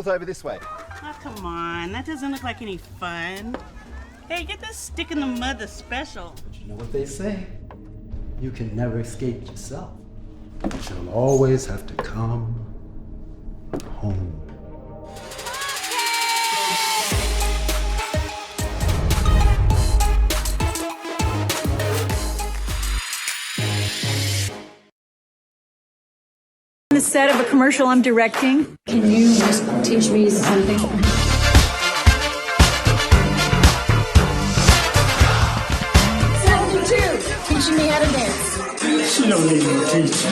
Yours over this way. Oh, come on. That doesn't look like any fun. Hey, get this stick in the mud that's special. But you know what they say? You can never escape yourself. You'll always have to come home. The set of a commercial I'm directing. Can you just teach me something? 72, teaching me how to dance. She don't need no teaching.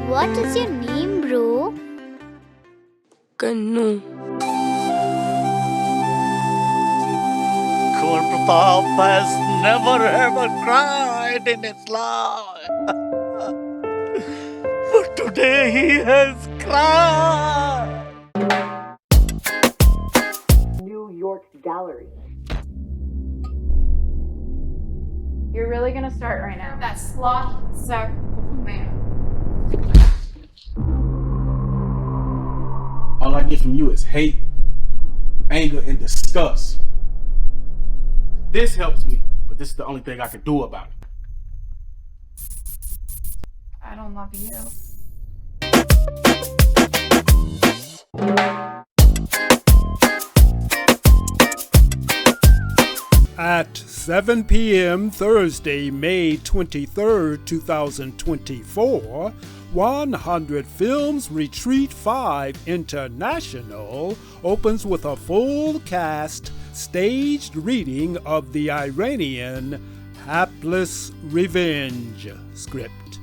What is your name, bro? Kannu. Kurpatap has never ever cried in his life. But today he has cried. New York Gallery. You're really gonna start right now. That slot suck man. All I get from you is hate, anger, and disgust. This helps me, but this is the only thing I can do about it. I don't love you. At 7 p.m. Thursday, May 23rd, 2024, 100 Films Retreat 5 International opens with a full cast staged reading of the Iranian Hapless Revenge script.